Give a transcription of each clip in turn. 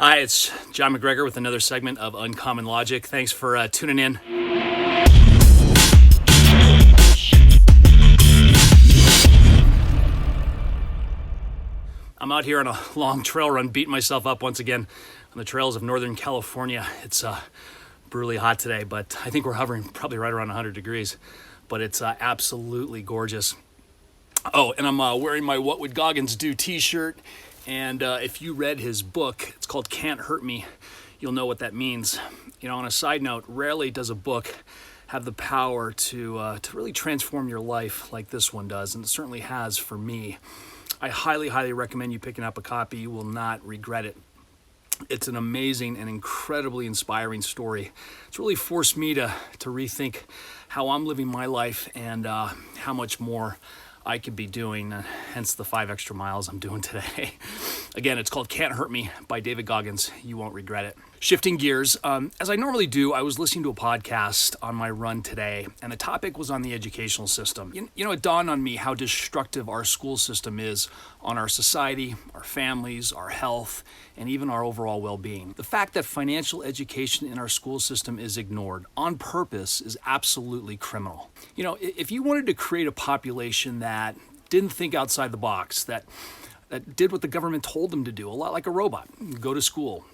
Hi, it's John MacGregor with another segment of Uncommon Logic. Thanks for tuning in. I'm out here on a long trail run, beating myself up once again on the trails of Northern California. It's brutally hot today, but I think we're hovering probably right around 100 degrees, but it's absolutely gorgeous. Oh, and I'm wearing my What Would Goggins Do t-shirt. And if you read his book, it's called Can't Hurt Me, you'll know what that means. You know, on a side note, rarely does a book have the power to really transform your life like this one does, and it certainly has for me. I highly, highly recommend you picking up a copy. You will not regret it. It's an amazing and incredibly inspiring story. It's really forced me to rethink how I'm living my life and how much more I could be doing, hence the 5 extra miles I'm doing today. Again, it's called Can't Hurt Me by David Goggins. You won't regret it. Shifting gears, as I normally do, I was listening to a podcast on my run today, and the topic was on the educational system. You know, it dawned on me how destructive our school system is on our society, our families, our health, and even our overall well-being. The fact that financial education in our school system is ignored on purpose is absolutely criminal. You know, if you wanted to create a population that didn't think outside the box, that did what the government told them to do, a lot like a robot, go to school,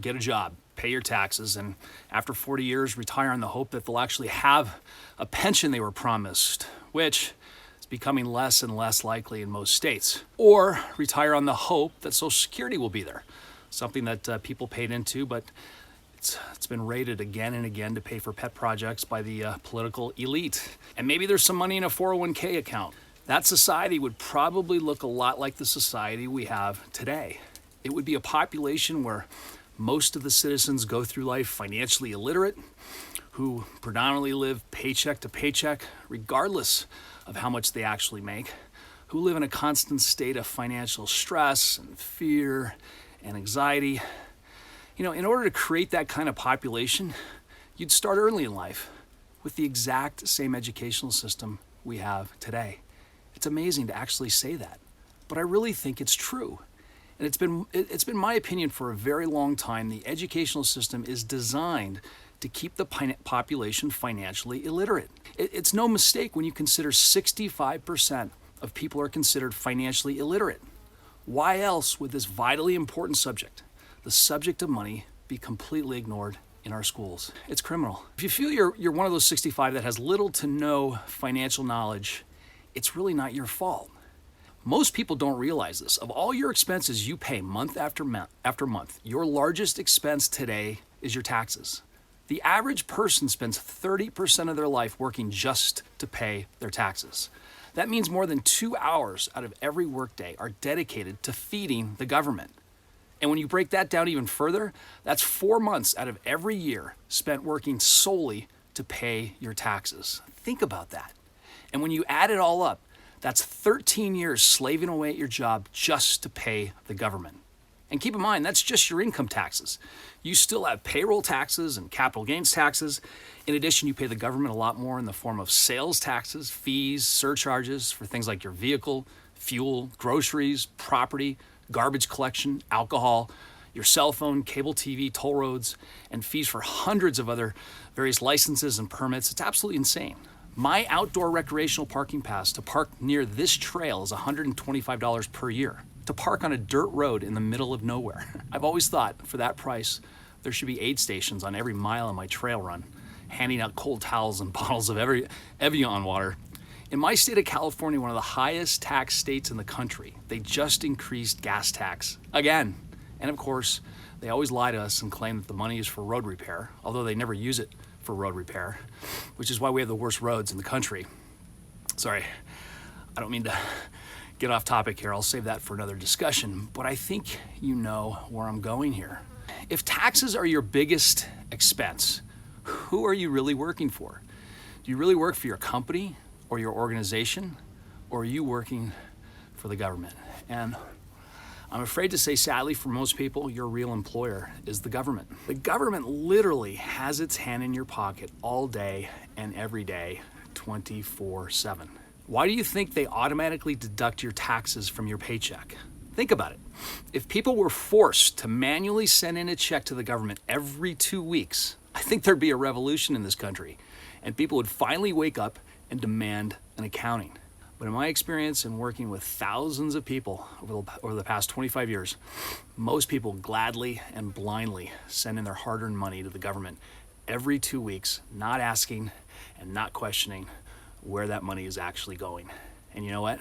get a job, pay your taxes, and after 40 years retire in the hope that they'll actually have a pension they were promised, which is becoming less and less likely in most states. Or retire on the hope that Social Security will be there, something that people paid into, but it's been raided again and again to pay for pet projects by the political elite. And maybe there's some money in a 401k account. That society would probably look a lot like the society we have today. It would be a population where most of the citizens go through life financially illiterate, who predominantly live paycheck to paycheck, regardless of how much they actually make, who live in a constant state of financial stress and fear and anxiety. You know, in order to create that kind of population, you'd start early in life with the exact same educational system we have today. It's amazing to actually say that, but I really think it's true. And it's been my opinion for a very long time. The educational system is designed to keep the population financially illiterate. It's no mistake when you consider 65% of people are considered financially illiterate. Why else would this vitally important subject, the subject of money, be completely ignored in our schools? It's criminal. If you feel you're one of those 65 that has little to no financial knowledge, it's really not your fault. Most people don't realize this. Of all your expenses you pay month after month, your largest expense today is your taxes. The average person spends 30% of their life working just to pay their taxes. That means more than 2 hours out of every workday are dedicated to feeding the government. And when you break that down even further, that's 4 months out of every year spent working solely to pay your taxes. Think about that. And when you add it all up, that's 13 years slaving away at your job just to pay the government. And keep in mind, that's just your income taxes. You still have payroll taxes and capital gains taxes. In addition, you pay the government a lot more in the form of sales taxes, fees, surcharges for things like your vehicle, fuel, groceries, property, garbage collection, alcohol, your cell phone, cable TV, toll roads, and fees for hundreds of other various licenses and permits. It's absolutely insane. My outdoor recreational parking pass to park near this trail is $125 per year. To park on a dirt road in the middle of nowhere. I've always thought for that price, there should be aid stations on every mile of my trail run, handing out cold towels and bottles of Evian water. In my state of California, one of the highest tax states in the country, they just increased gas tax again. And of course, they always lie to us and claim that the money is for road repair, although they never use it for road repair, which is why we have the worst roads in the country. Sorry, I don't mean to get off topic here. I'll save that for another discussion, but I think you know where I'm going here. If taxes are your biggest expense, who are you really working for? Do you really work for your company or your organization, or are you working for the government? And I'm afraid to say, sadly, for most people, your real employer is the government. The government literally has its hand in your pocket all day and every day, 24/7. Why do you think they automatically deduct your taxes from your paycheck? Think about it. If people were forced to manually send in a check to the government every 2 weeks, I think there'd be a revolution in this country, and people would finally wake up and demand an accounting. But in my experience in working with thousands of people over the past 25 years, most people gladly and blindly send in their hard-earned money to the government every 2 weeks, not asking and not questioning where that money is actually going. And you know what?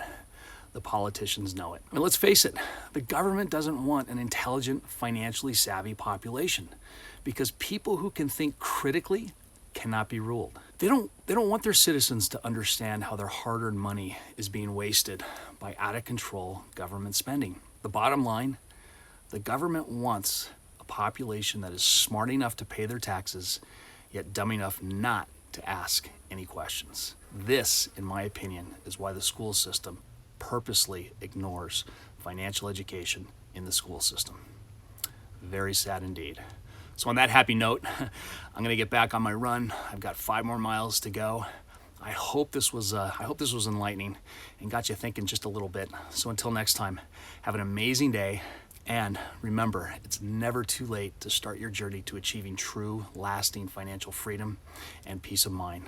The politicians know it. And let's face it, the government doesn't want an intelligent, financially savvy population, because people who can think critically cannot be ruled. They don't want their citizens to understand how their hard-earned money is being wasted by out-of-control government spending. The bottom line, the government wants a population that is smart enough to pay their taxes, yet dumb enough not to ask any questions. This, in my opinion, is why the school system purposely ignores financial education in the school system. Very sad indeed. So on that happy note, I'm going to get back on my run. I've got 5 more miles to go. I hope this was enlightening and got you thinking just a little bit. So until next time, have an amazing day. And remember, it's never too late to start your journey to achieving true, lasting financial freedom and peace of mind.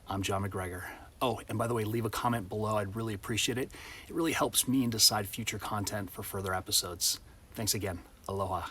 I'm John MacGregor. Oh, and by the way, leave a comment below. I'd really appreciate it. It really helps me and decide future content for further episodes. Thanks again. Aloha.